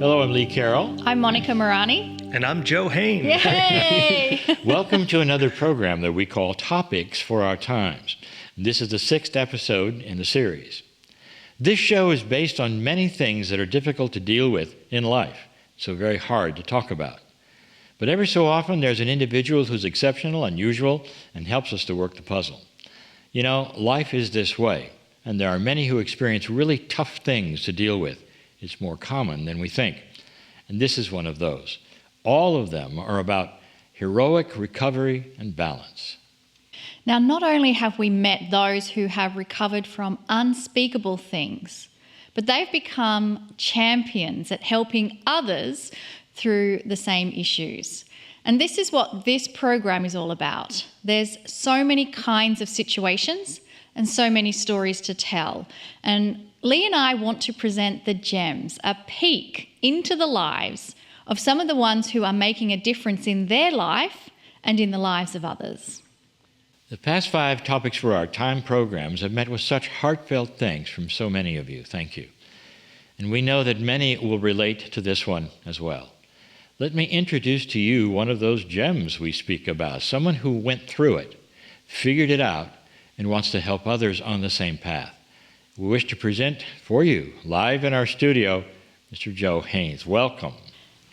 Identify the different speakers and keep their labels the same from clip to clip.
Speaker 1: Hello, I'm Lee Carroll.
Speaker 2: I'm Monika Muranyi.
Speaker 3: And I'm Joe Hehn.
Speaker 2: Yay!
Speaker 1: Welcome to another program that we call Topics for Our Times. This is the 6th episode in the series. This show is based on many things that are difficult to deal with in life, so very hard to talk about. But every so often, there's an individual who's exceptional, unusual, and helps us to work the puzzle. You know, life is this way, and there are many who experience really tough things to deal with. It's more common than we think. And this is one of those. All of them are about heroic recovery and balance.
Speaker 2: Now, not only have we met those who have recovered from unspeakable things, but they've become champions at helping others through the same issues. And this is what this program is all about. There's so many kinds of situations and so many stories to tell. And Lee and I want to present the gems, a peek into the lives of some of the ones who are making a difference in their life and in the lives of others.
Speaker 1: The past 5 Topics for Our Time programs have met with such heartfelt thanks from so many of you. Thank you. And we know that many will relate to this one as well. Let me introduce to you one of those gems we speak about, someone who went through it, figured it out, and wants to help others on the same path. We wish to present for you, live in our studio, Mr. Joe Hehn. Welcome.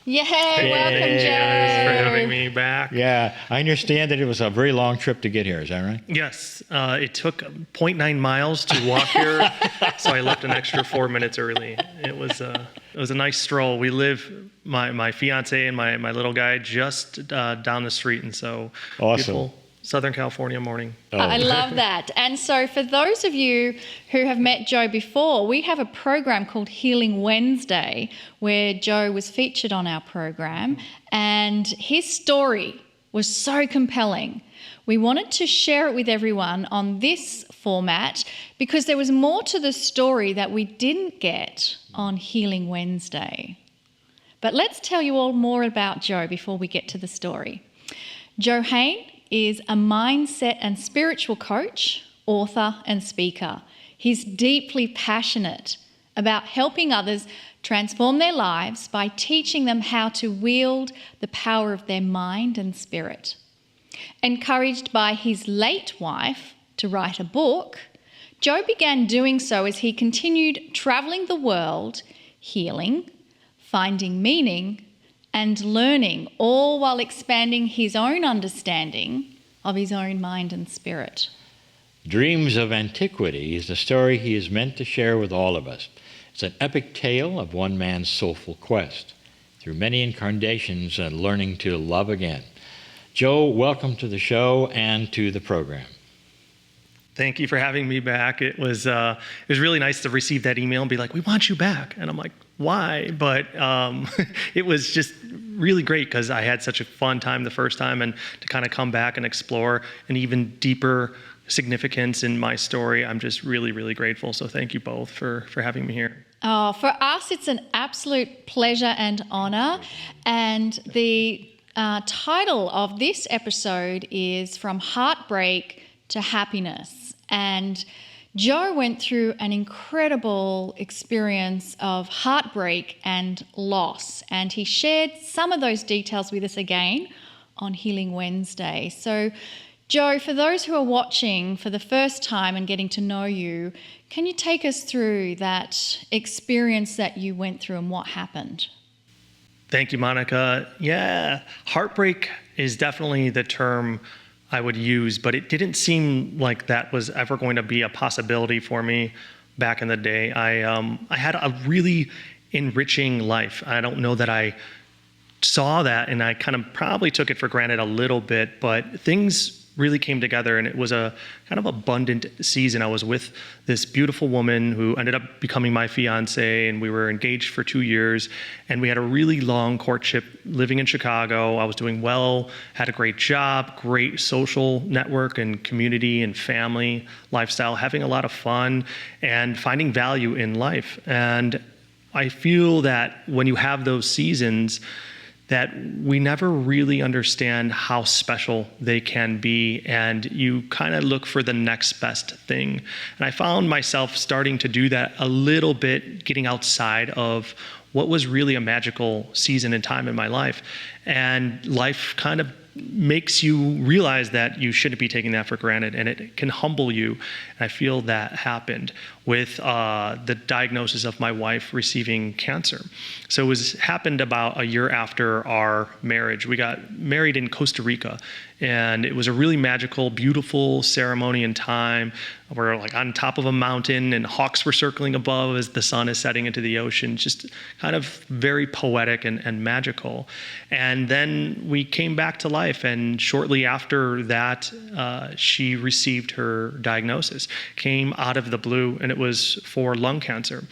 Speaker 2: Yay! Welcome, Joe.
Speaker 3: Thanks for having me back.
Speaker 1: Yeah, I understand that it was a very long trip to get here. Is that right?
Speaker 3: Yes, it took 0.9 miles to walk here, so I left an extra 4 minutes early. It was a nice stroll. We live, my fiance and my little guy, just down the street, and so
Speaker 1: awesome.
Speaker 3: Beautiful Southern California morning.
Speaker 1: Oh.
Speaker 2: I love that. And so for those of you who have met Joe before, we have a program called Healing Wednesday where Joe was featured on our program, and his story was so compelling. We wanted to share it with everyone on this format because there was more to the story that we didn't get on Healing Wednesday. But let's tell you all more about Joe before we get to the story. Joe Hehn is a mindset and spiritual coach, author, and speaker. He's deeply passionate about helping others transform their lives by teaching them how to wield the power of their mind and spirit. Encouraged by his late wife to write a book, Joe began doing so as he continued traveling the world, healing, finding meaning, and learning, all while expanding his own understanding of his own mind and spirit.
Speaker 1: Dreams of Antiquity is the story he is meant to share with all of us. It's an epic tale of one man's soulful quest through many incarnations and learning to love again. Joe, welcome to the show and to the program.
Speaker 3: Thank you for having me back. It was really nice to receive that email and be like, "We want you back," and I'm like, "Why?" But it was just really great because I had such a fun time the first time, and to kind of come back and explore an even deeper significance in my story, I'm just really, really grateful. So thank you both for having me here.
Speaker 2: Oh, for us, it's an absolute pleasure and honor. And the title of this episode is From Heartbreak to Happiness. And Joe went through an incredible experience of heartbreak and loss, and he shared some of those details with us again on Healing Wednesday. So, Joe, for those who are watching for the first time and getting to know you, can you take us through that experience that you went through and what happened?
Speaker 3: Thank you, Monika. Yeah, heartbreak is definitely the term I would use, but it didn't seem like that was ever going to be a possibility for me back in the day. I had a really enriching life. I don't know that I saw that, and I kind of probably took it for granted a little bit, but things really came together, and it was a kind of abundant season. I was with this beautiful woman who ended up becoming my fiance, and we were engaged for 2 years, and we had a really long courtship living in Chicago. I was doing well, had a great job, great social network and community and family lifestyle, having a lot of fun and finding value in life. And I feel that when you have those seasons, that we never really understand how special they can be, and you kind of look for the next best thing. And I found myself starting to do that a little bit, getting outside of what was really a magical season and time in my life. And life kind of makes you realize that you shouldn't be taking that for granted, and it can humble you. And I feel that happened with the diagnosis of my wife receiving cancer. So it happened about a year after our marriage. We got married in Costa Rica, and it was a really magical, beautiful ceremony and time. We're like on top of a mountain, and hawks were circling above as the sun is setting into the ocean. Just kind of very poetic and magical. And then we came back to life, and shortly after that, she received her diagnosis. Came out of the blue, and it was for lung cancer.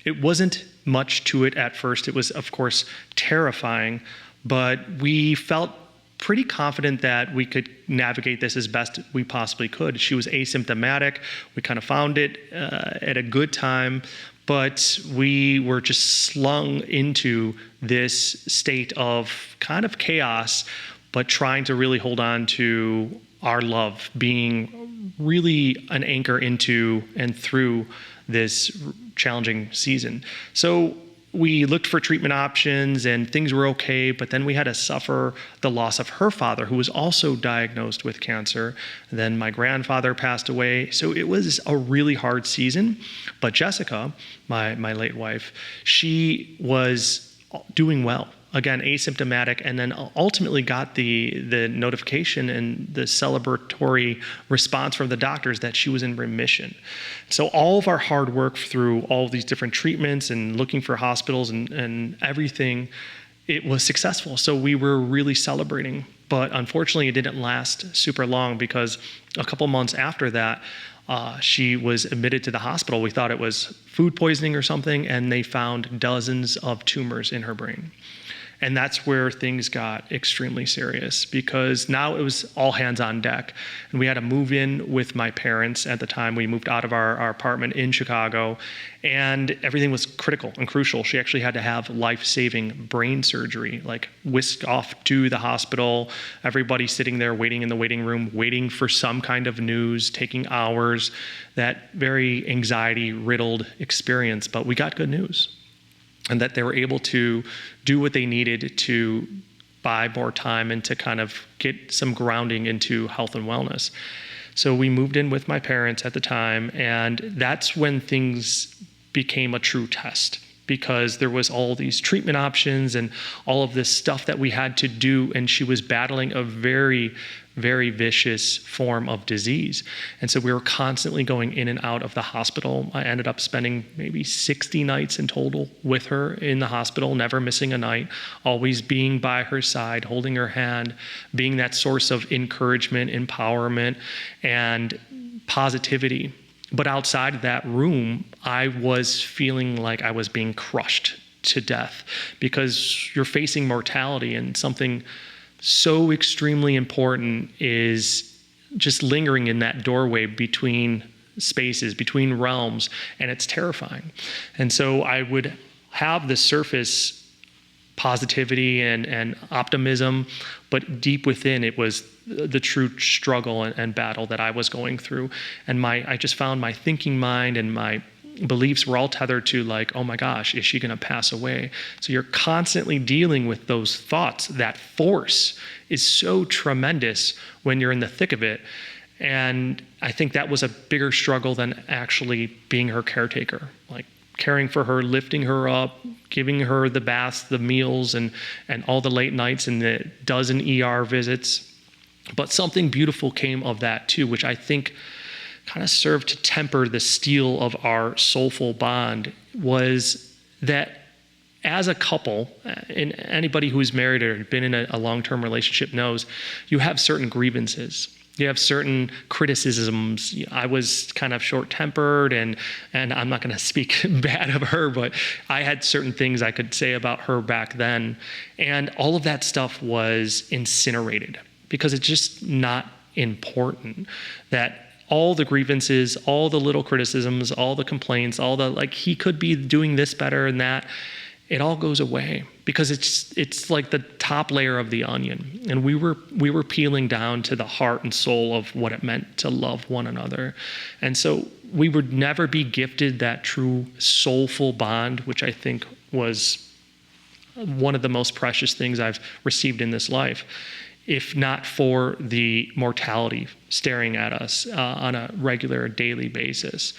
Speaker 3: It wasn't much to it at first. It was, of course, terrifying, but we felt pretty confident that we could navigate this as best we possibly could. She was asymptomatic. We kind of found it at a good time, but we were just slung into this state of kind of chaos, but trying to really hold on to our love, being really an anchor into and through this challenging season. So we looked for treatment options and things were okay, but then we had to suffer the loss of her father, who was also diagnosed with cancer. Then my grandfather passed away. So it was a really hard season. But Jessica, my late wife, she was doing well. Again, asymptomatic, and then ultimately got the notification and the celebratory response from the doctors that she was in remission. So all of our hard work through all of these different treatments and looking for hospitals and everything, it was successful. So we were really celebrating. But unfortunately, it didn't last super long, because a couple months after that, she was admitted to the hospital. We thought it was food poisoning or something, and they found dozens of tumors in her brain. And that's where things got extremely serious, because now it was all hands on deck. And we had to move in with my parents at the time. We moved out of our apartment in Chicago, and everything was critical and crucial. She actually had to have life-saving brain surgery, like whisked off to the hospital, everybody sitting there waiting in the waiting room, waiting for some kind of news, taking hours, that very anxiety-riddled experience. But we got good news, and that they were able to do what they needed to buy more time and to kind of get some grounding into health and wellness. So we moved in with my parents at the time, and that's when things became a true test, because there was all these treatment options and all of this stuff that we had to do, and she was battling a very, very vicious form of disease. And so we were constantly going in and out of the hospital. I ended up spending maybe 60 nights in total with her in the hospital, never missing a night, always being by her side, holding her hand, being that source of encouragement, empowerment, and positivity. But outside of that room, I was feeling like I was being crushed to death, because you're facing mortality, and something so extremely important is just lingering in that doorway between spaces, between realms, and it's terrifying. And so I would have the surface positivity and optimism, but deep within it was the true struggle and battle that I was going through. And I just found my thinking mind and my beliefs were all tethered to, like, oh my gosh, is she going to pass away? So you're constantly dealing with those thoughts. That force is so tremendous when you're in the thick of it. And I think that was a bigger struggle than actually being her caretaker, like caring for her, lifting her up, giving her the baths, the meals, and all the late nights and the dozen ER visits. But something beautiful came of that too, which I think kind of served to temper the steel of our soulful bond, was that as a couple, and anybody who's married or been in a long-term relationship knows, you have certain grievances. You have certain criticisms. I was kind of short-tempered, and I'm not going to speak bad of her, but I had certain things I could say about her back then. And all of that stuff was incinerated, because it's just not important. That all the grievances, all the little criticisms, all the complaints, all the, like, he could be doing this better and that, it all goes away, because it's like the top layer of the onion. And we were peeling down to the heart and soul of what it meant to love one another. And so we would never be gifted that true soulful bond, which I think was one of the most precious things I've received in this life, if not for the mortality staring at us on a regular daily basis.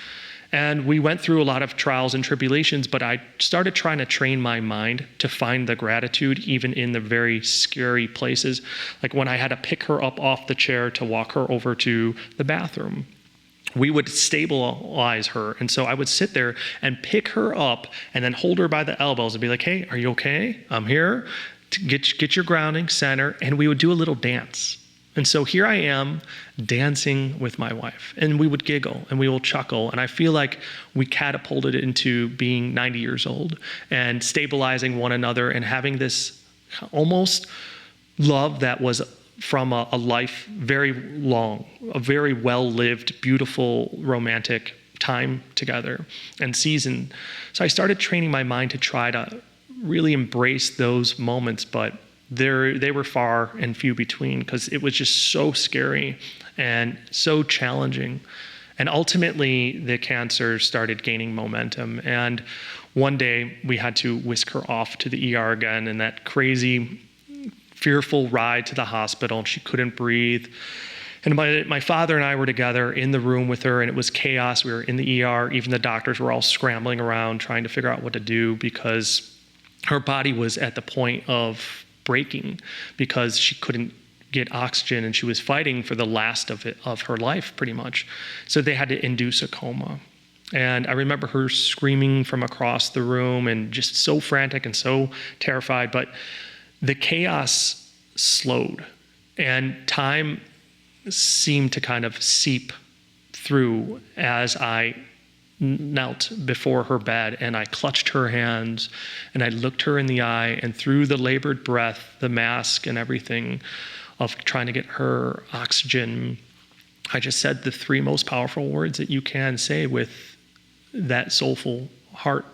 Speaker 3: And we went through a lot of trials and tribulations, but I started trying to train my mind to find the gratitude even in the very scary places. Like when I had to pick her up off the chair to walk her over to the bathroom, we would stabilize her. And so I would sit there and pick her up and then hold her by the elbows and be like, hey, are you okay? I'm here. Get your grounding, center. And we would do a little dance. And so here I am dancing with my wife, and we would giggle and we will chuckle. And I feel like we catapulted into being 90 years old and stabilizing one another and having this almost love that was from a life very long, a very well-lived, beautiful, romantic time together and season. So I started training my mind to try to really embrace those moments, but they were far and few between because it was just so scary and so challenging. And ultimately, the cancer started gaining momentum. And one day, we had to whisk her off to the ER again, and that crazy, fearful ride to the hospital. She couldn't breathe. And my father and I were together in the room with her, and it was chaos. We were in the ER. Even the doctors were all scrambling around trying to figure out what to do because her body was at the point of breaking because she couldn't get oxygen and she was fighting for the last of her life pretty much. So they had to induce a coma. And I remember her screaming from across the room and just so frantic and so terrified, but the chaos slowed and time seemed to kind of seep through as I knelt before her bed and I clutched her hands and I looked her in the eye, and through the labored breath, the mask and everything of trying to get her oxygen, I just said the three most powerful words that you can say with that soulful heart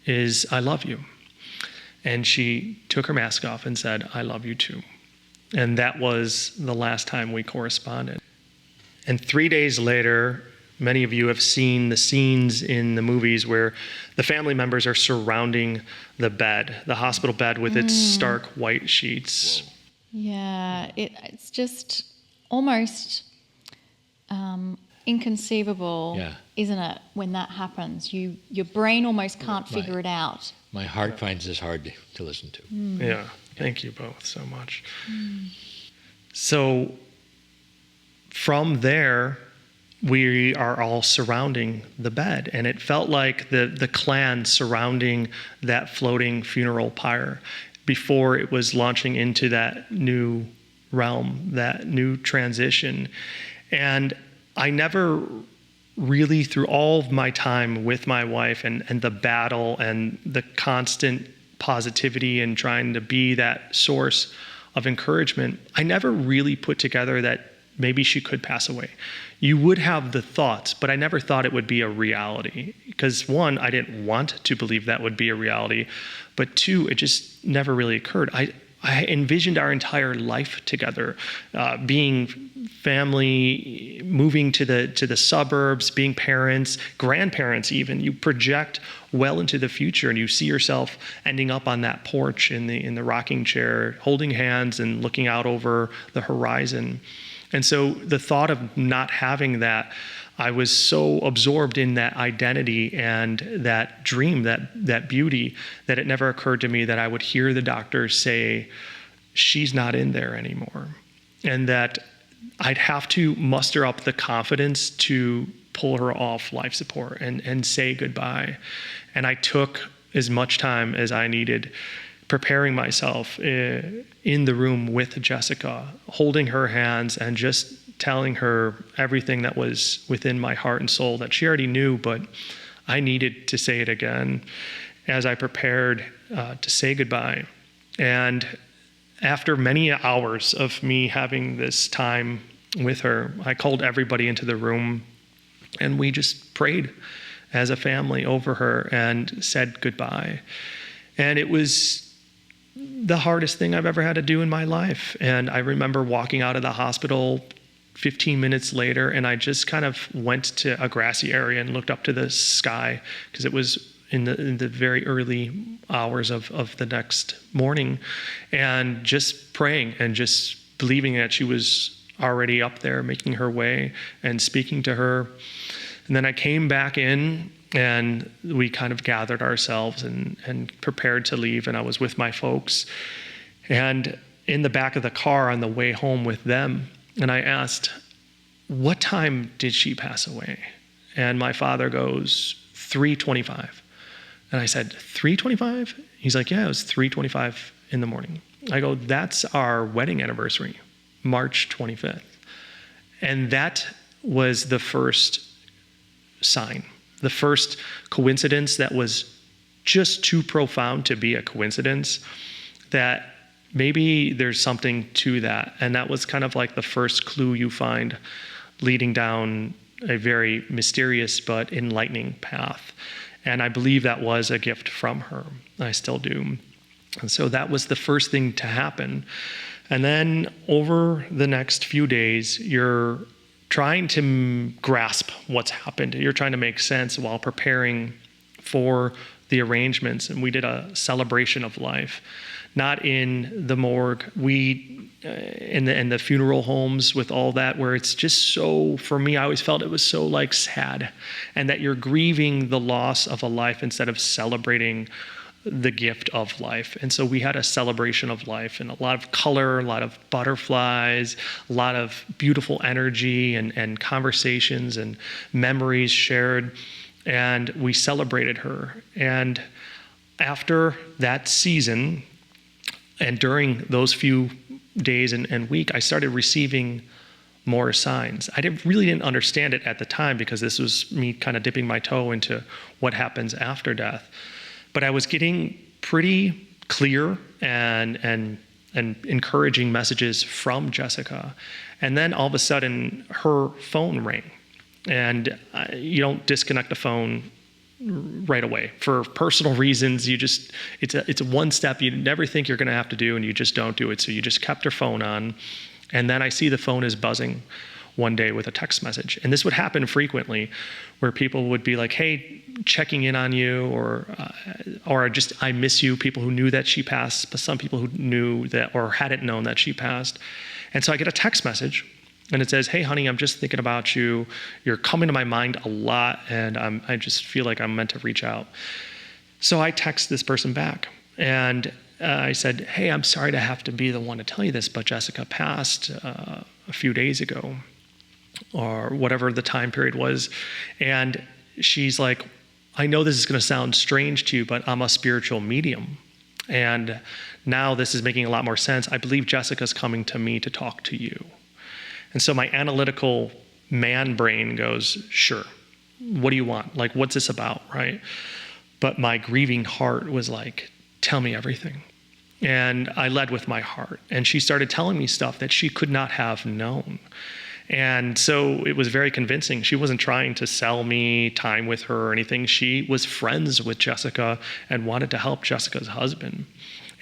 Speaker 3: is, I love you. And she took her mask off and said, I love you too. And that was the last time we corresponded. And 3 days later, many of you have seen the scenes in the movies where the family members are surrounding the bed, the hospital bed with its stark white sheets.
Speaker 1: Whoa.
Speaker 2: Yeah, it's just almost inconceivable,
Speaker 1: Yeah.
Speaker 2: isn't it, when that happens? Your brain almost can't figure it out.
Speaker 1: My heart finds this hard to listen to.
Speaker 3: Yeah, thank you both so much. So from there, we are all surrounding the bed, and it felt like the clan surrounding that floating funeral pyre before it was launching into that new realm, that new transition. And I never really, through all of my time with my wife and the battle and the constant positivity and trying to be that source of encouragement, I never really put together that maybe she could pass away. You would have the thoughts, but I never thought it would be a reality. Because one, I didn't want to believe that would be a reality. But two, it just never really occurred. I envisioned our entire life together, being family, moving to the suburbs, being parents, grandparents even. You project well into the future and you see yourself ending up on that porch in the rocking chair, holding hands and looking out over the horizon. And so the thought of not having that, I was so absorbed in that identity and that dream, that beauty, that it never occurred to me that I would hear the doctors say, she's not in there anymore. And that I'd have to muster up the confidence to pull her off life support and say goodbye. And I took as much time as I needed preparing myself in the room with Jessica, holding her hands and just telling her everything that was within my heart and soul that she already knew, but I needed to say it again as I prepared to say goodbye. And after many hours of me having this time with her, I called everybody into the room and we just prayed as a family over her and said goodbye. And it was the hardest thing I've ever had to do in my life. And I remember walking out of the hospital 15 minutes later, and I just kind of went to a grassy area and looked up to the sky because it was in the very early hours of the next morning, and just praying and just believing that she was already up there making her way and speaking to her. And then I came back in, and we kind of gathered ourselves and prepared to leave, and I was with my folks. And in the back of the car on the way home with them, and I asked, what time did she pass away? And my father goes, 3:25. And I said, 3:25? He's like, yeah, it was 3:25 in the morning. I go, that's our wedding anniversary, March 25th. And that was the first sign, the first coincidence that was just too profound to be a coincidence, that maybe there's something to that. And that was kind of like the first clue you find leading down a very mysterious but enlightening path. And I believe that was a gift from her. I still do. And so that was the first thing to happen. And then over the next few days, you're trying to grasp what's happened. You're trying to make sense while preparing for the arrangements. And we did a celebration of life, not in the morgue. In the funeral homes with all that, where it's just so, for me, I always felt it was so like sad, and that you're grieving the loss of a life instead of celebrating the gift of life. And so we had a celebration of life, and a lot of color, a lot of butterflies, a lot of beautiful energy and conversations and memories shared. And we celebrated her. And after that season, and during those few days and week, I started receiving more signs. I really didn't understand it at the time, because this was me kind of dipping my toe into what happens after death. But I was getting pretty clear and encouraging messages from Jessica. And then all of a sudden, her phone rang. And you don't disconnect the phone right away for personal reasons. It's a one step you never think you're going to have to do, and you just don't do it. So you just kept her phone on. And then I see the phone is buzzing one day with a text message. And this would happen frequently, where people would be like, hey, checking in on you, or just, I miss you, people who knew that she passed, but some people who knew that or hadn't known that she passed. And so I get a text message, and it says, hey, honey, I'm just thinking about you. You're coming to my mind a lot, and I just feel like I'm meant to reach out. So I text this person back, and I said, hey, I'm sorry to have to be the one to tell you this, but Jessica passed a few days ago, or whatever the time period was. And she's like, I know this is going to sound strange to you, but I'm a spiritual medium. And now this is making a lot more sense. I believe Jessica's coming to me to talk to you. And so my analytical man brain goes, sure, what do you want? Like, what's this about, right? But my grieving heart was like, tell me everything. And I led with my heart. And she started telling me stuff that she could not have known. And so it was very convincing. She wasn't trying to sell me time with her or anything. She was friends with Jessica and wanted to help Jessica's husband.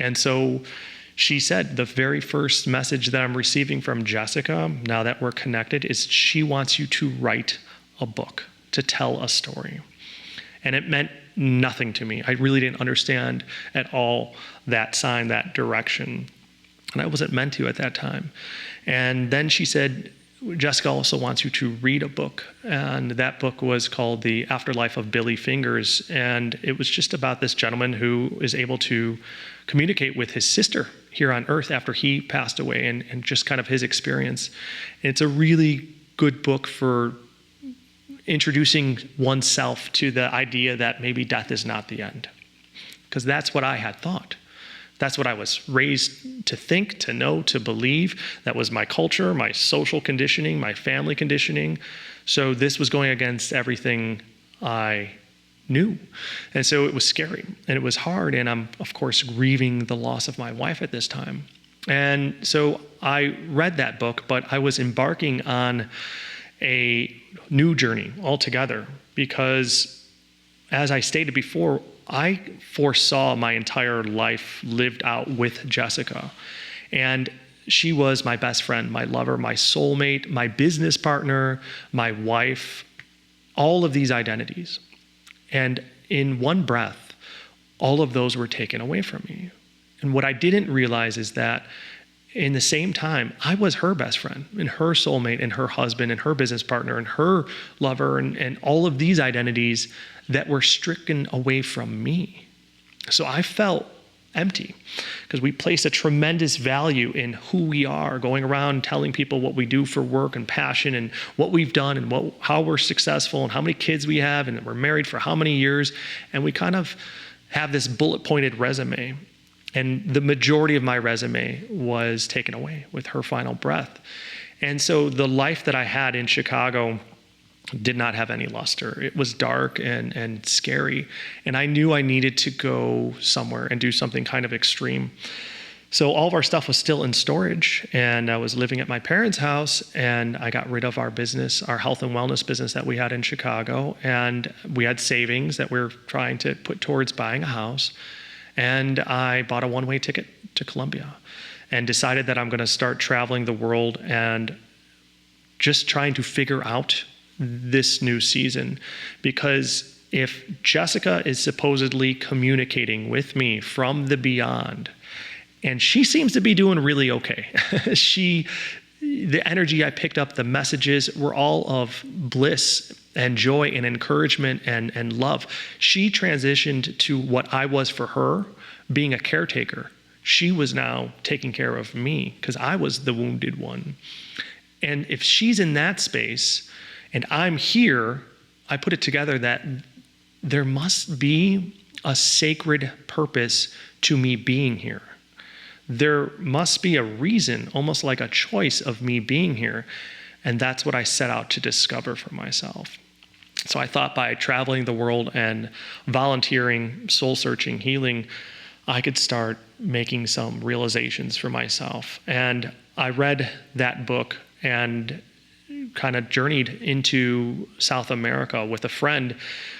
Speaker 3: And so she said, the very first message that I'm receiving from Jessica, now that we're connected, is she wants you to write a book, to tell a story. And it meant nothing to me. I really didn't understand at all that sign, that direction. And I wasn't meant to at that time. And then she said, Jessica also wants you to read a book. And that book was called The Afterlife of Billy Fingers. And it was just about this gentleman who is able to communicate with his sister here on earth after he passed away, and just kind of his experience. And it's a really good book for introducing oneself to the idea that maybe death is not the end. Because that's what I had thought. That's what I was raised to think, to know, to believe. That was my culture, my social conditioning, my family conditioning. So this was going against everything I knew. And so it was scary, and it was hard. And I'm, of course, grieving the loss of my wife at this time. And so I read that book, but I was embarking on a new journey altogether, because as I stated before, I foresaw my entire life lived out with Jessica. And she was my best friend, my lover, my soulmate, my business partner, my wife, all of these identities. And in one breath, all of those were taken away from me. And what I didn't realize is that in the same time, I was her best friend and her soulmate and her husband and her business partner and her lover and all of these identities that were stricken away from me. So I felt empty because we place a tremendous value in who we are, going around telling people what we do for work and passion and what we've done and how we're successful and how many kids we have and that we're married for how many years. And we kind of have this bullet-pointed resume. And the majority of my resume was taken away with her final breath. And so the life that I had in Chicago did not have any luster. It was dark and scary. And I knew I needed to go somewhere and do something kind of extreme. So all of our stuff was still in storage. And I was living at my parents' house. And I got rid of our business, our health and wellness business that we had in Chicago. And we had savings that we were trying to put towards buying a house. And I bought a one-way ticket to Colombia and decided that I'm going to start traveling the world and just trying to figure out this new season. Because if Jessica is supposedly communicating with me from the beyond, and she seems to be doing really okay. The energy I picked up, the messages were all of bliss and joy and encouragement and love. She transitioned to what I was for her, being a caretaker. She was now taking care of me because I was the wounded one. And if she's in that space and I'm here, I put it together that there must be a sacred purpose to me being here. There must be a reason, almost like a choice of me being here. And that's what I set out to discover for myself. So I thought by traveling the world and volunteering, soul searching, healing, I could start making some realizations for myself. And I read that book and kind of journeyed into South America with a friend,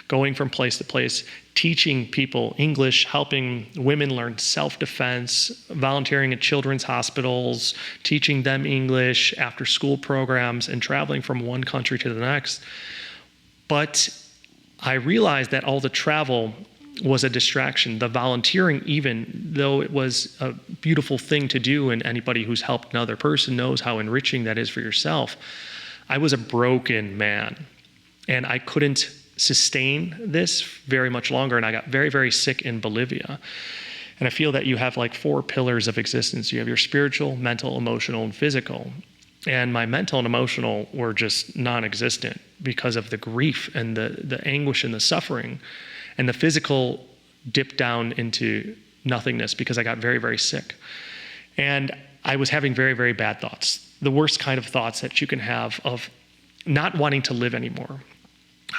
Speaker 3: going from place to place, teaching people English, helping women learn self-defense, volunteering at children's hospitals, teaching them English, after-school programs, and traveling from one country to the next. But I realized that all the travel was a distraction. The volunteering, even though it was a beautiful thing to do, and anybody who's helped another person knows how enriching that is for yourself, I was a broken man, and I couldn't sustain this very much longer, and I got very, very sick in Bolivia. And I feel that you have like 4 pillars of existence. You have your spiritual, mental, emotional, and physical. And my mental and emotional were just non-existent because of the grief and the anguish and the suffering. And the physical dipped down into nothingness because I got very, very sick. And I was having very, very bad thoughts. The worst kind of thoughts that you can have of not wanting to live anymore.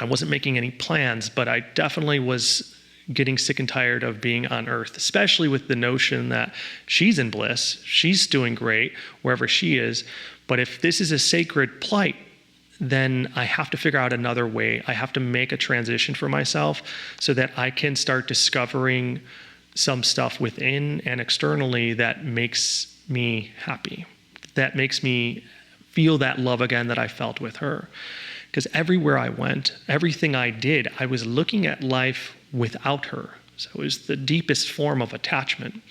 Speaker 3: I wasn't making any plans, but I definitely was getting sick and tired of being on earth, especially with the notion that she's in bliss, she's doing great wherever she is. But if this is a sacred plight, then I have to figure out another way. I have to make a transition for myself so that I can start discovering some stuff within and externally that makes me happy, that makes me feel that love again that I felt with her. Because everywhere I went, everything I did, I was looking at life without her. So it was the deepest form of attachment,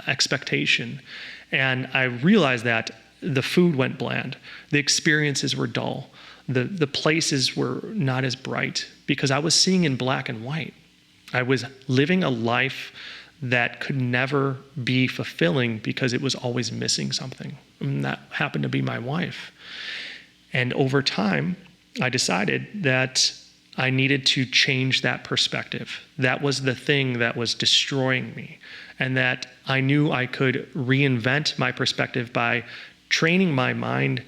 Speaker 3: expectation. And I realized that the food went bland, the experiences were dull, the places were not as bright because I was seeing in black and white. I was living a life that could never be fulfilling because it was always missing something. And that happened to be my wife. And over time, I decided that I needed to change that perspective. That was the thing that was destroying me. And that I knew I could reinvent my perspective by training my mind,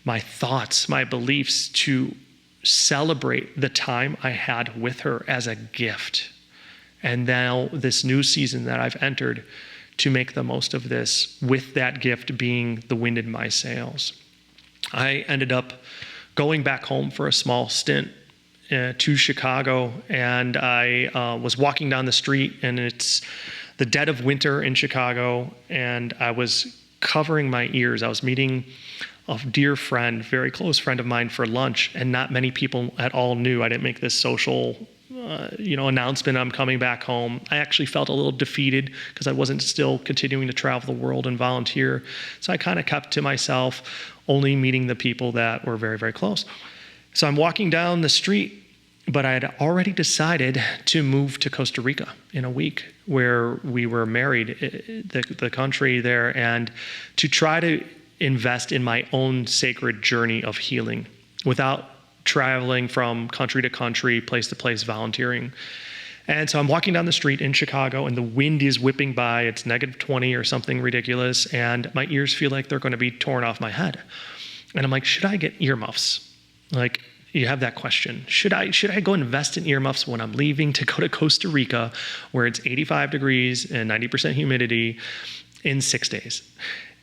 Speaker 3: my thoughts, my beliefs to celebrate the time I had with her as a gift. And now this new season that I've entered, to make the most of this with that gift being the wind in my sails. I ended up going back home for a small stint to Chicago, and I was walking down the street, and it's the dead of winter in Chicago, and I was covering my ears. I was meeting a dear friend, very close friend of mine, for lunch, and not many people at all knew. I didn't make this social announcement I'm coming back home, I actually felt a little defeated because I wasn't still continuing to travel the world and volunteer. So I kind of kept to myself, only meeting the people that were very, very close. So I'm walking down the street, but I had already decided to move to Costa Rica in a week, where we were married, the country there, and to try to invest in my own sacred journey of healing without traveling from country to country, place to place, volunteering. And so I'm walking down the street in Chicago, and the wind is whipping by. It's -20 or something ridiculous, and my ears feel like they're going to be torn off my head. And I'm like, should I get earmuffs? Like, you have that question. Should I go invest in earmuffs when I'm leaving to go to Costa Rica, where it's 85 degrees and 90% humidity in 6 days?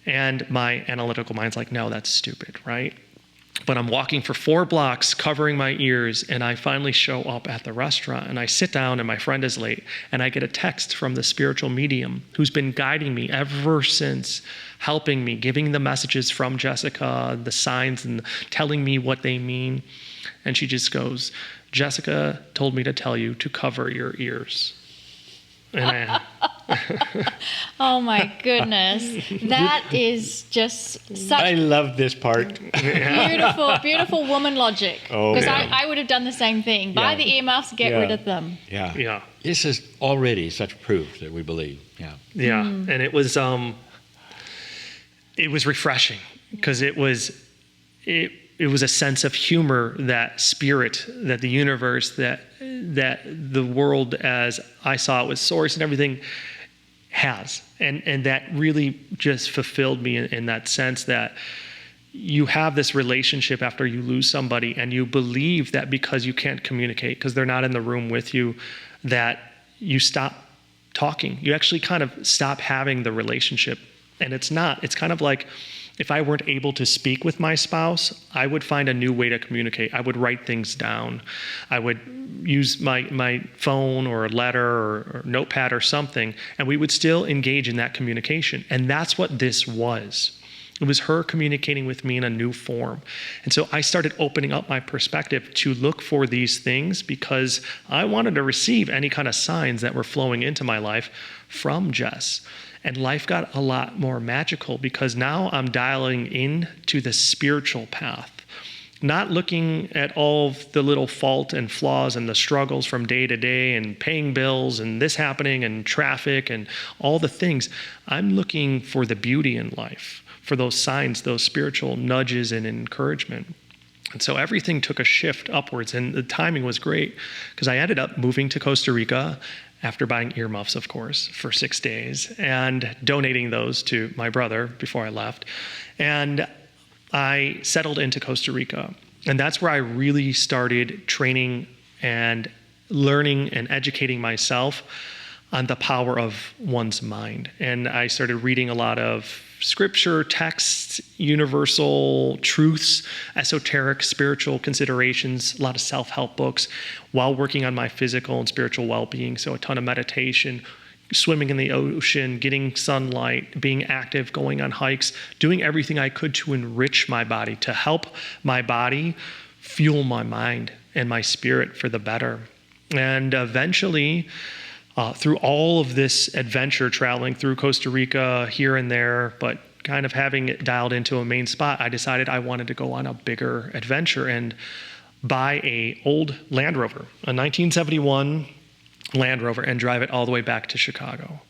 Speaker 3: And my analytical mind's like, no, that's stupid, right? But I'm walking for 4 blocks, covering my ears, and I finally show up at the restaurant, and I sit down, and my friend is late, and I get a text from the spiritual medium who's been guiding me ever since, helping me, giving the messages from Jessica, the signs, and telling me what they mean. And she just goes, Jessica told me to tell you to cover your ears. And
Speaker 2: Oh my goodness. That is just such
Speaker 1: I love this part.
Speaker 2: beautiful, beautiful woman logic.
Speaker 1: Oh,
Speaker 2: Because
Speaker 1: yeah.
Speaker 2: I would have done the same thing. Buy
Speaker 1: Yeah.
Speaker 2: the earmuffs, get
Speaker 1: Yeah.
Speaker 2: rid of them.
Speaker 1: Yeah.
Speaker 3: Yeah.
Speaker 1: This is already such proof that we believe. Yeah.
Speaker 3: Yeah, and it was refreshing, because it was a sense of humor, that spirit, that the universe, that the world as I saw it with source and everything has, and that really just fulfilled me in that sense, that you have this relationship after you lose somebody, and you believe that because you can't communicate, because they're not in the room with you, that you stop talking. You actually kind of stop having the relationship. And it's kind of like, if I weren't able to speak with my spouse, I would find a new way to communicate. I would write things down. I would use my phone or a letter or notepad or something, and we would still engage in that communication. And that's what this was. It was her communicating with me in a new form. And so I started opening up my perspective to look for these things, because I wanted to receive any kind of signs that were flowing into my life from Jess. And life got a lot more magical, because now I'm dialing into the spiritual path, not looking at all of the little fault and flaws and the struggles from day to day and paying bills and this happening and traffic and all the things. I'm looking for the beauty in life, for those signs, those spiritual nudges and encouragement. And so everything took a shift upwards, and the timing was great, because I ended up moving to Costa Rica after buying earmuffs, of course, for 6 days, and donating those to my brother before I left. And I settled into Costa Rica. And that's where I really started training and learning and educating myself on the power of one's mind. And I started reading a lot of scripture, texts, universal truths, esoteric, spiritual considerations, a lot of self-help books, while working on my physical and spiritual well-being. So a ton of meditation, swimming in the ocean, getting sunlight, being active, going on hikes, doing everything I could to enrich my body, to help my body fuel my mind and my spirit for the better. And eventually, through all of this adventure, traveling through Costa Rica here and there, but kind of having it dialed into a main spot, I decided I wanted to go on a bigger adventure and buy a old Land Rover, a 1971 Land Rover, and drive it all the way back to Chicago.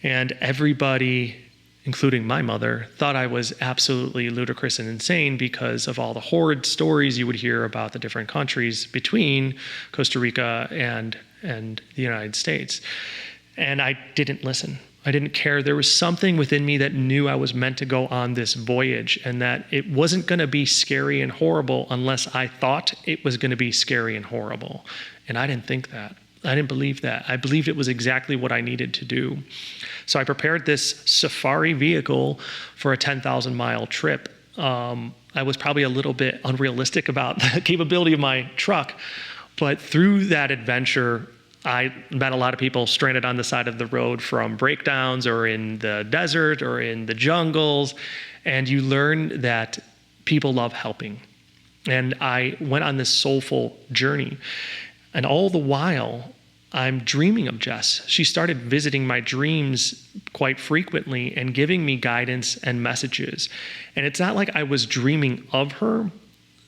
Speaker 3: And everybody, including my mother, thought I was absolutely ludicrous and insane because of all the horrid stories you would hear about the different countries between Costa Rica and the United States. And I didn't listen. I didn't care. There was something within me that knew I was meant to go on this voyage, and that it wasn't going to be scary and horrible unless I thought it was going to be scary and horrible. And I didn't think that. I didn't believe that. I believed it was exactly what I needed to do. So I prepared this safari vehicle for a 10,000-mile trip. I was probably a little bit unrealistic about the capability of my truck, but through that adventure, I met a lot of people stranded on the side of the road from breakdowns, or in the desert, or in the jungles, and you learn that people love helping. And I went on this soulful journey. And all the while, I'm dreaming of Jess. She started visiting my dreams quite frequently and giving me guidance and messages. And it's not like I was dreaming of her.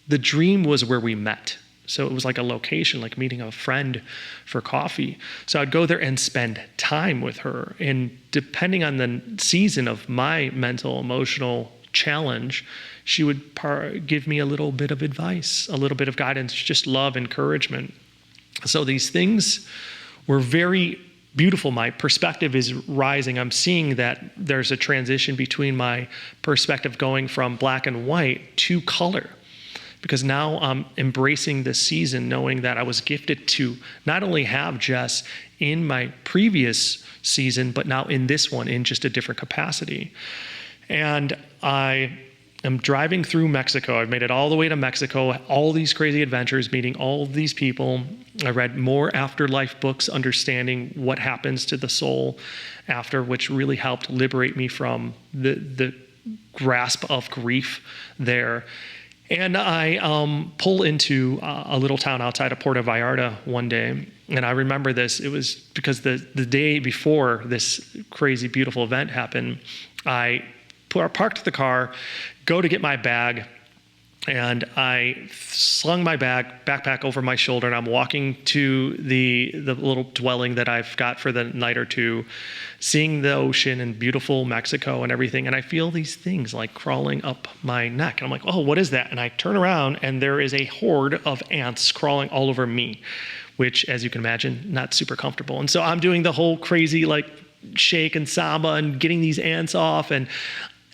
Speaker 3: The dream was where we met. So it was like a location, like meeting a friend for coffee. So I'd go there and spend time with her. And depending on the season of my mental, emotional challenge, she would give me a little bit of advice, a little bit of guidance, just love, encouragement. So these things were very beautiful. My perspective is rising. I'm seeing that there's a transition between my perspective going from black and white to color. Because now I'm embracing this season, knowing that I was gifted to not only have Jess in my previous season, but now in this one in just a different capacity. And I am driving through Mexico. I've made it all the way to Mexico, all these crazy adventures, meeting all of these people. I read more afterlife books, understanding what happens to the soul after, which really helped liberate me from the grasp of grief there. And I pull into a little town outside of Puerto Vallarta one day. And I remember this. It was because the day before this crazy, beautiful event happened, I parked the car, go to get my bag, and I slung my backpack over my shoulder, and I'm walking to the little dwelling that I've got for the night or two, seeing the ocean and beautiful Mexico and everything, and I feel these things like crawling up my neck. And I'm like, oh, what is that? And I turn around, and there is a horde of ants crawling all over me, which, as you can imagine, not super comfortable. And so I'm doing the whole crazy like shake and samba and getting these ants off, and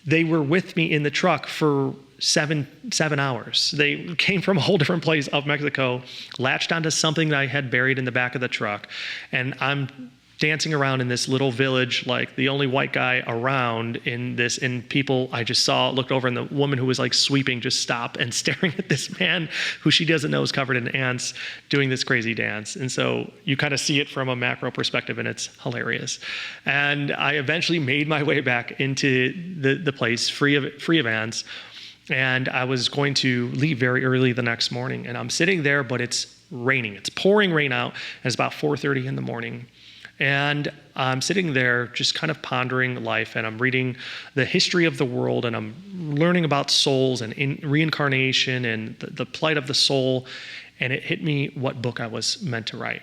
Speaker 3: they were with me in the truck for seven hours. They came from a whole different place of Mexico, latched onto something that I had buried in the back of the truck. And I'm dancing around in this little village, like the only white guy around in this, and people I just saw, looked over, and the woman who was like sweeping just stopped and staring at this man who she doesn't know is covered in ants doing this crazy dance. And so you kind of see it from a macro perspective, and it's hilarious. And I eventually made my way back into the place free of ants. And I was going to leave very early the next morning. And I'm sitting there, but it's raining. It's pouring rain out. And it's about 4:30 in the morning. And I'm sitting there just kind of pondering life. And I'm reading the history of the world. And I'm learning about souls and reincarnation and the plight of the soul. And it hit me what book I was meant to write.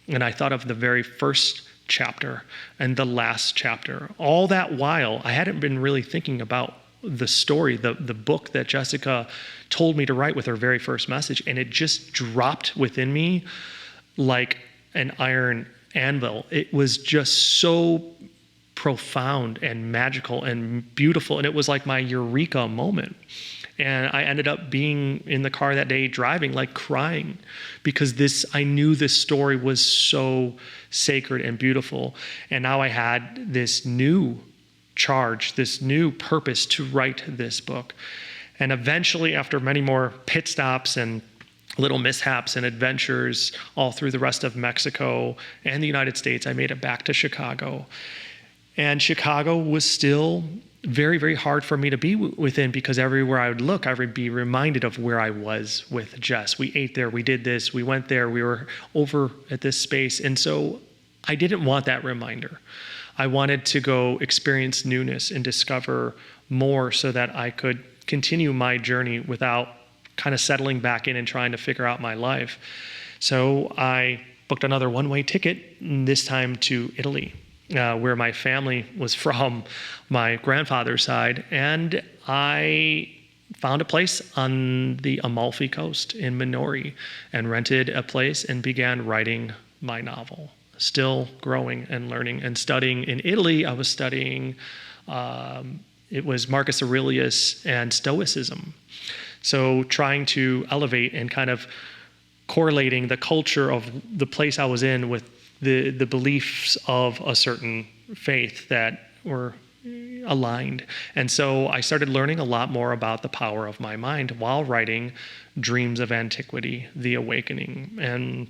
Speaker 3: And I thought of the very first chapter and the last chapter. All that while, I hadn't been really thinking about the story, the book that Jessica told me to write with her very first message. And it just dropped within me like an iron anvil. It was just so profound and magical and beautiful. And it was like my eureka moment. And I ended up being in the car that day driving, like crying, because I knew this story was so sacred and beautiful. And now I had this new charge, this new purpose to write this book. And eventually, after many more pit stops and little mishaps and adventures all through the rest of Mexico and the United States, I made it back to Chicago. And Chicago was still very, very hard for me to be within, because everywhere I would look, I would be reminded of where I was with Jess. We ate there, we did this, we went there, we were over at this space. And so I didn't want that reminder. I wanted to go experience newness and discover more so that I could continue my journey without kind of settling back in and trying to figure out my life. So I booked another one-way ticket, this time to Italy, where my family was from, my grandfather's side. And I found a place on the Amalfi Coast in Minori and rented a place and began writing my novel. Still growing and learning and studying. In Italy, I was studying, it was Marcus Aurelius and Stoicism. So trying to elevate and kind of correlating the culture of the place I was in with the beliefs of a certain faith that were aligned. And so I started learning a lot more about the power of my mind while writing Dreams of Antiquity, The Awakening. And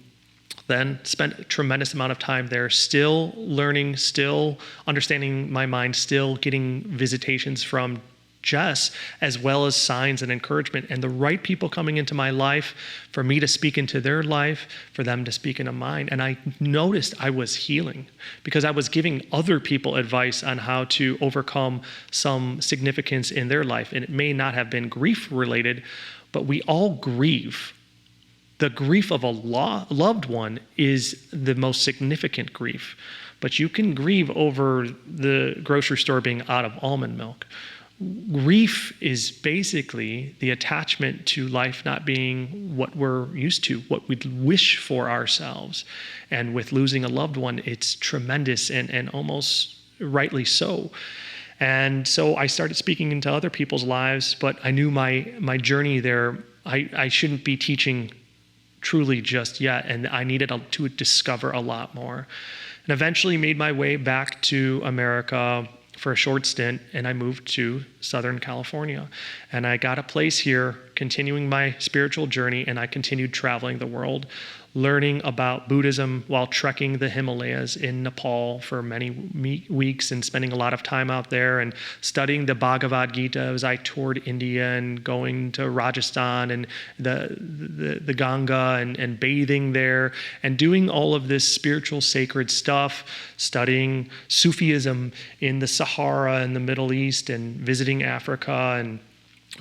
Speaker 3: then spent a tremendous amount of time there, still learning, still understanding my mind, still getting visitations from Jess, as well as signs and encouragement and the right people coming into my life for me to speak into their life, for them to speak into mine. And I noticed I was healing because I was giving other people advice on how to overcome some significance in their life. And it may not have been grief related, but we all grieve. The grief of a loved one is the most significant grief. But you can grieve over the grocery store being out of almond milk. Grief is basically the attachment to life not being what we're used to, what we'd wish for ourselves. And with losing a loved one, it's tremendous and almost rightly so. And so I started speaking into other people's lives, but I knew my journey there, I shouldn't be teaching truly just yet, and I needed to discover a lot more. And eventually made my way back to America for a short stint, and I moved to Southern California. And I got a place here, continuing my spiritual journey, and I continued traveling the world, learning about Buddhism while trekking the Himalayas in Nepal for many weeks and spending a lot of time out there and studying the Bhagavad Gita as I toured India and going to Rajasthan and the Ganga and bathing there and doing all of this spiritual sacred stuff, studying Sufism in the Sahara in the Middle East and visiting Africa and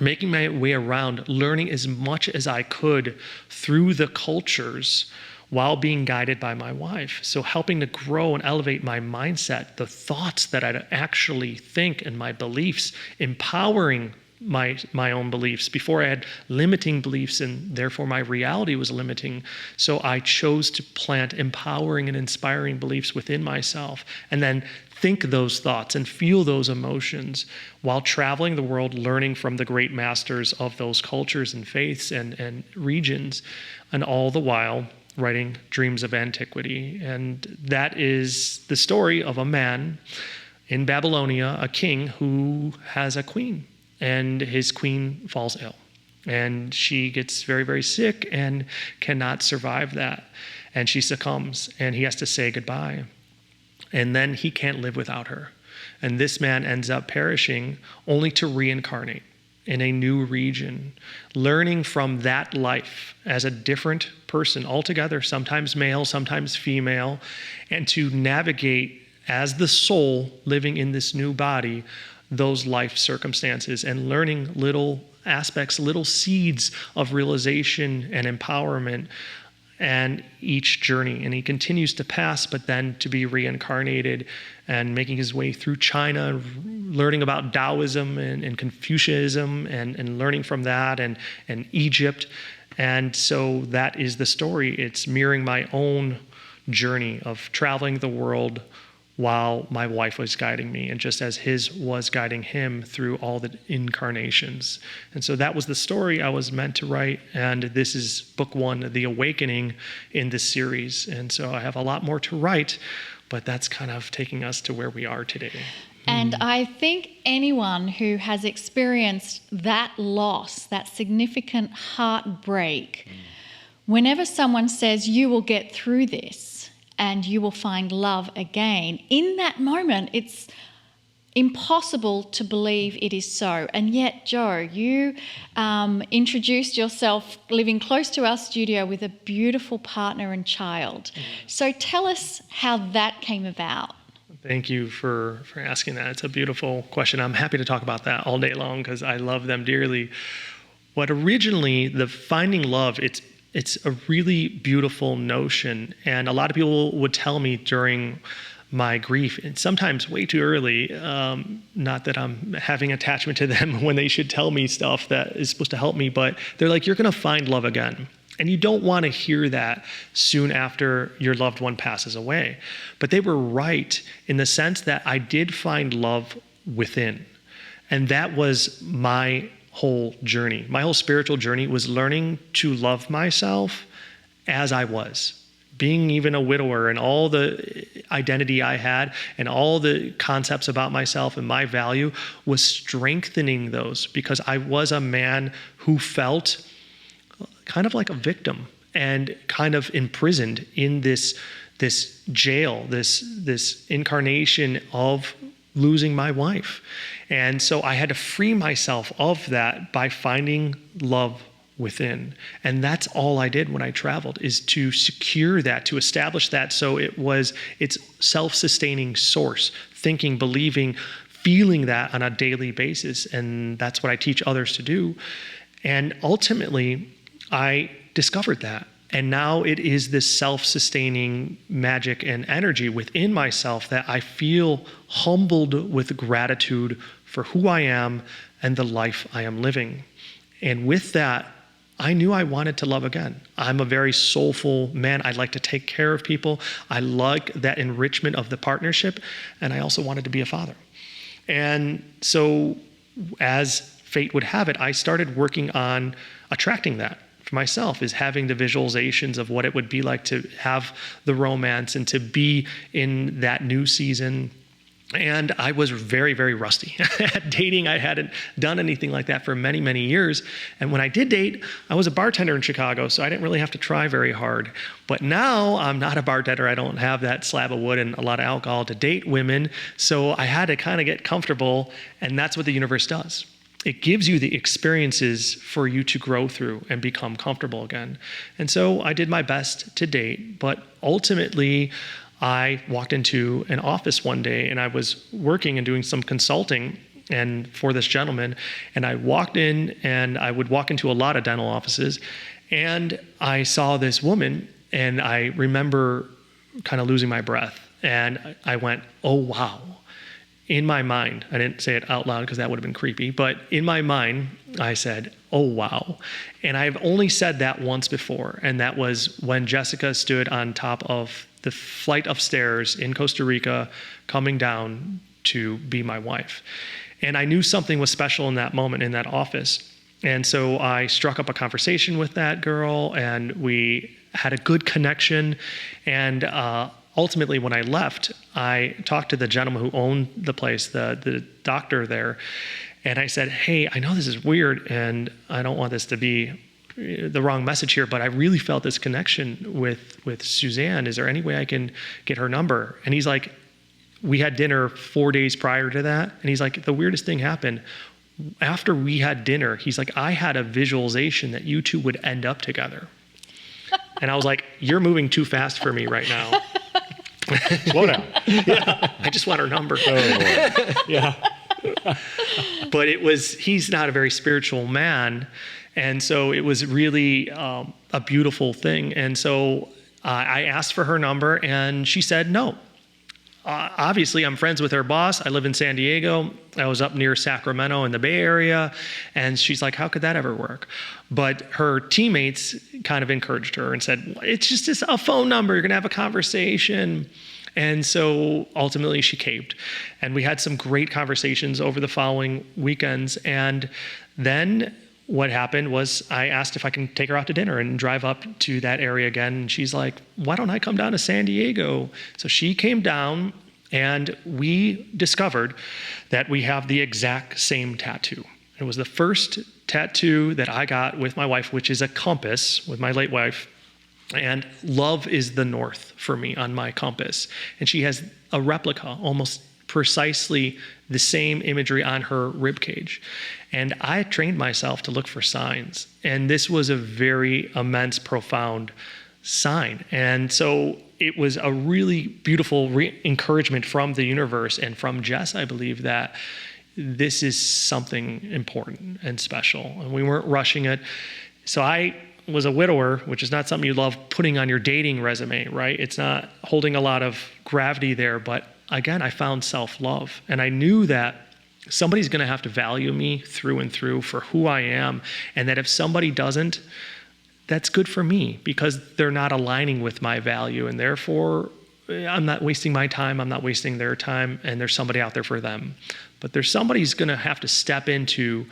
Speaker 3: making my way around, learning as much as I could through the cultures while being guided by my wife. So helping to grow and elevate my mindset, the thoughts that I actually think and my beliefs, empowering my own beliefs. Before I had limiting beliefs and therefore my reality was limiting. So I chose to plant empowering and inspiring beliefs within myself and then think those thoughts and feel those emotions while traveling the world, learning from the great masters of those cultures and faiths and regions, and all the while writing Dreams of Antiquity. And that is the story of a man in Babylonia, a king who has a queen, and his queen falls ill. And she gets very, very sick and cannot survive that. And she succumbs, and he has to say goodbye. And then he can't live without her. And this man ends up perishing only to reincarnate in a new region, learning from that life as a different person altogether, sometimes male, sometimes female, and to navigate as the soul living in this new body, those life circumstances and learning little aspects, little seeds of realization and empowerment and each journey. And he continues to pass, but then to be reincarnated and making his way through China, learning about Taoism and Confucianism and learning from that and Egypt. And so that is the story. It's mirroring my own journey of traveling the world while my wife was guiding me, and just as his was guiding him through all the incarnations. And so that was the story I was meant to write, and this is book one, The Awakening, in this series. And so I have a lot more to write, but that's kind of taking us to where we are today.
Speaker 2: And I think anyone who has experienced that loss, that significant heartbreak, whenever someone says, you will get through this, and you will find love again. In that moment, it's impossible to believe it is so. And yet, Joe, you introduced yourself living close to our studio with a beautiful partner and child. So tell us how that came about.
Speaker 3: Thank you for asking that. It's a beautiful question. I'm happy to talk about that all day long because I love them dearly. What originally, the finding love, it's a really beautiful notion. And a lot of people would tell me during my grief, and sometimes way too early, not that I'm having attachment to them when they should tell me stuff that is supposed to help me, but they're like, you're going to find love again. And you don't want to hear that soon after your loved one passes away. But they were right in the sense that I did find love within. And that was my whole journey. My whole spiritual journey was learning to love myself as I was. Being even a widower and all the identity I had and all the concepts about myself and my value was strengthening those because I was a man who felt kind of like a victim and kind of imprisoned in this jail, this incarnation of losing my wife. And so I had to free myself of that by finding love within. And that's all I did when I traveled, is to secure that, to establish that, so it's self-sustaining source, thinking, believing, feeling that on a daily basis. And that's what I teach others to do. And ultimately, I discovered that. And now it is this self-sustaining magic and energy within myself that I feel humbled with gratitude for who I am and the life I am living. And with that, I knew I wanted to love again. I'm a very soulful man. I like to take care of people. I like that enrichment of the partnership. And I also wanted to be a father. And so as fate would have it, I started working on attracting that for myself, is having the visualizations of what it would be like to have the romance and to be in that new season. And I was very, very rusty at dating. I hadn't done anything like that for many, many years. And when I did date, I was a bartender in Chicago, so I didn't really have to try very hard. But now I'm not a bartender. I don't have that slab of wood and a lot of alcohol to date women. So I had to kind of get comfortable, and that's what the universe does. It gives you the experiences for you to grow through and become comfortable again. And so I did my best to date, but ultimately I walked into an office one day and I was working and doing some consulting and for this gentleman, and I walked in, and I would walk into a lot of dental offices, and I saw this woman, and I remember kind of losing my breath, and I went, oh wow. In my mind, I didn't say it out loud because that would have been creepy, but in my mind, I said, oh, wow. And I've only said that once before, and that was when Jessica stood on top of the flight of stairs in Costa Rica, coming down to be my wife. And I knew something was special in that moment in that office. And so I struck up a conversation with that girl, and we had a good connection. And ultimately, when I left, I talked to the gentleman who owned the place, the doctor there, and I said, hey, I know this is weird, and I don't want this to be the wrong message here, but I really felt this connection with Suzanne. Is there any way I can get her number? And he's like, we had dinner 4 days prior to that, and he's like, the weirdest thing happened. After we had dinner, he's like, I had a visualization that you two would end up together. And I was like, you're moving too fast for me right now.
Speaker 1: Slow down.
Speaker 3: Yeah, I just want her number.
Speaker 1: Oh, yeah.
Speaker 3: But he's not a very spiritual man. And so it was really a beautiful thing. And so I asked for her number, and she said no. Obviously, I'm friends with her boss. I live in San Diego. I was up near Sacramento in the Bay Area. And she's like, how could that ever work? But her teammates kind of encouraged her and said, it's just a phone number. You're going to have a conversation. And so ultimately she caved. And we had some great conversations over the following weekends. And then what happened was I asked if I can take her out to dinner and drive up to that area again. And she's like, why don't I come down to San Diego? So she came down, and we discovered that we have the exact same tattoo. It was the first tattoo that I got with my wife, which is a compass with my late wife. And love is the north for me on my compass. And she has a replica, almost precisely the same imagery on her rib cage. And I trained myself to look for signs. And this was a very immense, profound sign. And so it was a really beautiful encouragement from the universe and from Jess, I believe, that this is something important and special. And we weren't rushing it. So I was a widower, which is not something you love putting on your dating resume, right? It's not holding a lot of gravity there. But again, I found self-love. And I knew that somebody's going to have to value me through and through for who I am. And that if somebody doesn't, that's good for me because they're not aligning with my value. And therefore, I'm not wasting my time. I'm not wasting their time. And there's somebody out there for them. But there's somebody who's going to have to step in to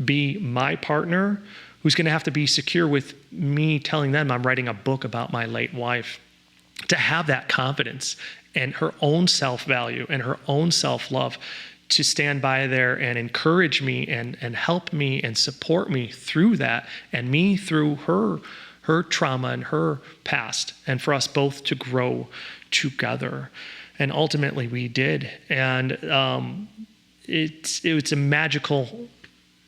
Speaker 3: be my partner, who's going to have to be secure with me telling them I'm writing a book about my late wife, to have that confidence and her own self-value and her own self-love to stand by there and encourage me and help me and support me through that, and me through her trauma and her past, and for us both to grow together. And ultimately we did. And it's a magical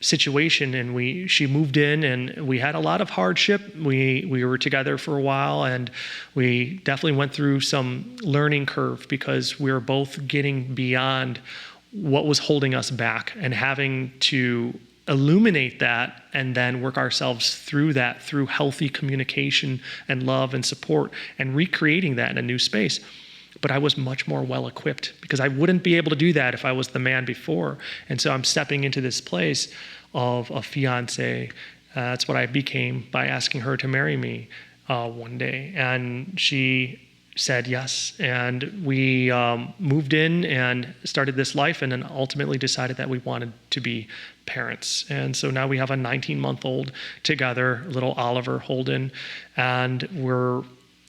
Speaker 3: situation, and she moved in, and we had a lot of hardship. We were together for a while, and we definitely went through some learning curve because we were both getting beyond what was holding us back and having to illuminate that and then work ourselves through that through healthy communication and love and support and recreating that in a new space. But I was much more well equipped because I wouldn't be able to do that if I was the man before. And so I'm stepping into this place of a fiance. That's what I became by asking her to marry me one day. And she said yes. And we moved in and started this life, and then ultimately decided that we wanted to be parents. And so now we have a 19-month-old together, little Oliver Holden, and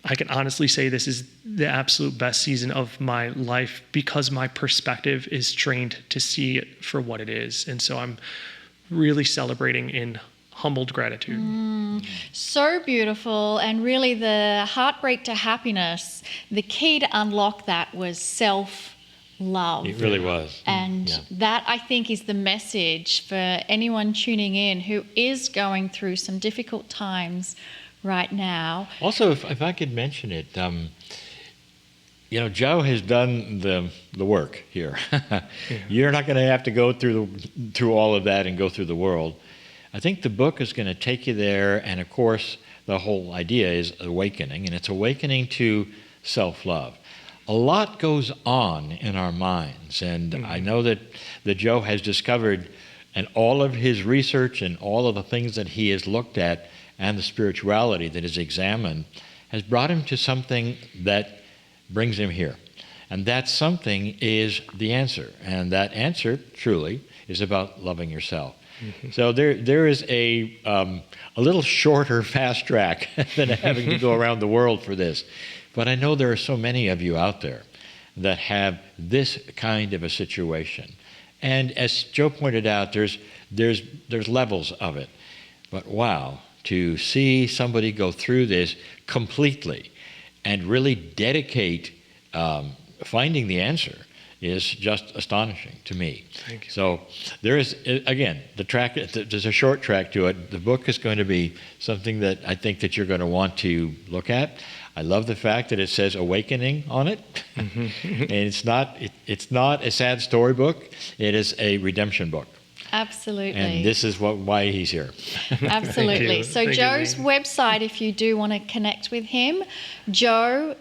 Speaker 3: I can honestly say this is the absolute best season of my life because my perspective is trained to see it for what it is. And so I'm really celebrating in humbled gratitude.
Speaker 2: So beautiful. And really the heartbreak to happiness, the key to unlock that was self-love.
Speaker 1: It really was.
Speaker 2: And that, I think, is the message for anyone tuning in who is going through some difficult times right now.
Speaker 1: Also, if I could mention it, Joe has done the work here. You're not going to have to go through all of that and go through the world. I think the book is going to take you there, and of course, the whole idea is awakening, and it's awakening to self-love. A lot goes on in our minds, and I know that Joe has discovered, and all of his research and all of the things that he has looked at and the spirituality that is examined has brought him to something that brings him here. And that something is the answer. And that answer, truly, is about loving yourself. So there is a little shorter fast track than having to go around the world for this. But I know there are so many of you out there that have this kind of a situation. And as Joe pointed out, there's levels of it. But wow, to see somebody go through this completely and really dedicate finding the answer is just astonishing to me.
Speaker 3: Thank you.
Speaker 1: So there is, again, there's a short track to it. The book is going to be something that I think that you're going to want to look at. I love the fact that it says awakening on it. And it's not a sad storybook. It is a redemption book.
Speaker 2: Absolutely.
Speaker 1: And this is why he's here.
Speaker 2: Absolutely. So
Speaker 3: Thank
Speaker 2: Joe's
Speaker 3: you.
Speaker 2: website, if you do want to connect with him, joe-hehn.com.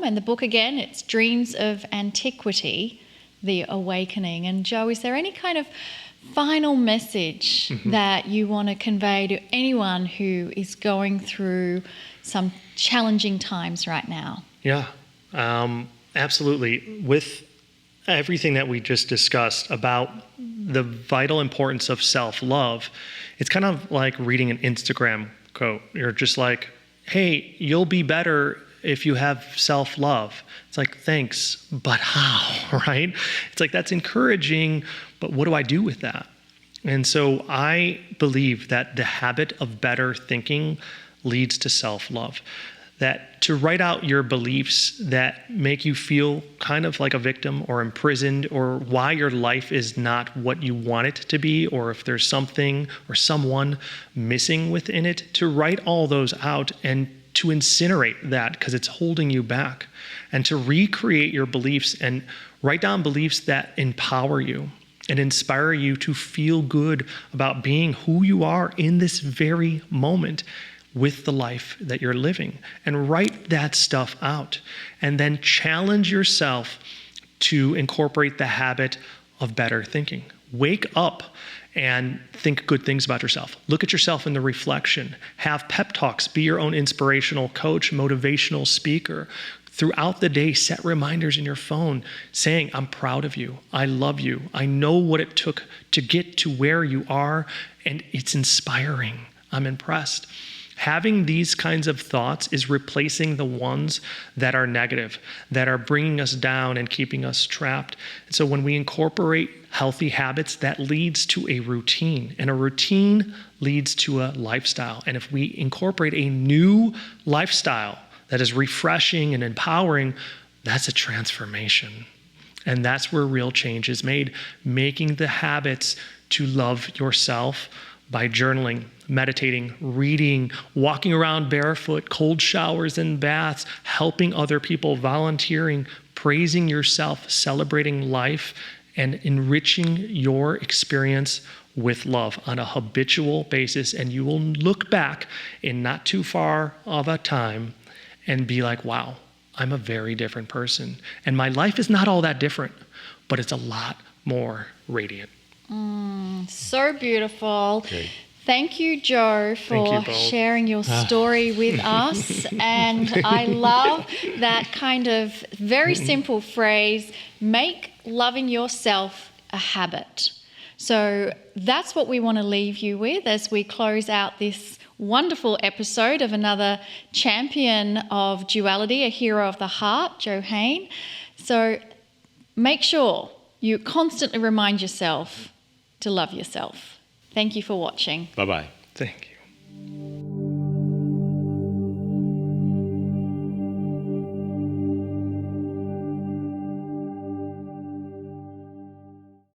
Speaker 2: And the book again, it's Dreams of Antiquity, The Awakening. And Joe, is there any kind of final message that you want to convey to anyone who is going through some challenging times right now?
Speaker 3: Yeah, absolutely. With everything that we just discussed about the vital importance of self-love, it's kind of like reading an Instagram quote. You're just like, hey, you'll be better if you have self-love. It's like, thanks, but how, right? It's like, that's encouraging, but what do I do with that? And so I believe that the habit of better thinking leads to self-love. That to write out your beliefs that make you feel kind of like a victim or imprisoned, or why your life is not what you want it to be, or if there's something or someone missing within it, to write all those out and to incinerate that because it's holding you back, and to recreate your beliefs and write down beliefs that empower you and inspire you to feel good about being who you are in this very moment with the life that you're living, and write that stuff out, and then challenge yourself to incorporate the habit of better thinking. Wake up and think good things about yourself. Look at yourself in the reflection. Have pep talks. Be your own inspirational coach, motivational speaker. Throughout the day, set reminders in your phone saying, I'm proud of you. I love you. I know what it took to get to where you are, and it's inspiring. I'm impressed. Having these kinds of thoughts is replacing the ones that are negative, that are bringing us down and keeping us trapped. And so when we incorporate healthy habits, that leads to a routine, and a routine leads to a lifestyle. And if we incorporate a new lifestyle that is refreshing and empowering, that's a transformation. And that's where real change is made, making the habits to love yourself by journaling, meditating, reading, walking around barefoot, cold showers and baths, helping other people, volunteering, praising yourself, celebrating life, and enriching your experience with love on a habitual basis. And you will look back in not too far of a time and be like, wow, I'm a very different person. And my life is not all that different, but it's a lot more radiant.
Speaker 2: So beautiful.
Speaker 1: Great.
Speaker 2: Thank you, Joe, for
Speaker 3: both.
Speaker 2: sharing your story with us. And I love that kind of very simple phrase, make loving yourself a habit. So that's what we want to leave you with as we close out this wonderful episode of another champion of duality, a hero of the heart, Joe Hehn. So make sure you constantly remind yourself to love yourself. Thank you for watching.
Speaker 1: Bye-bye.
Speaker 3: Thank you.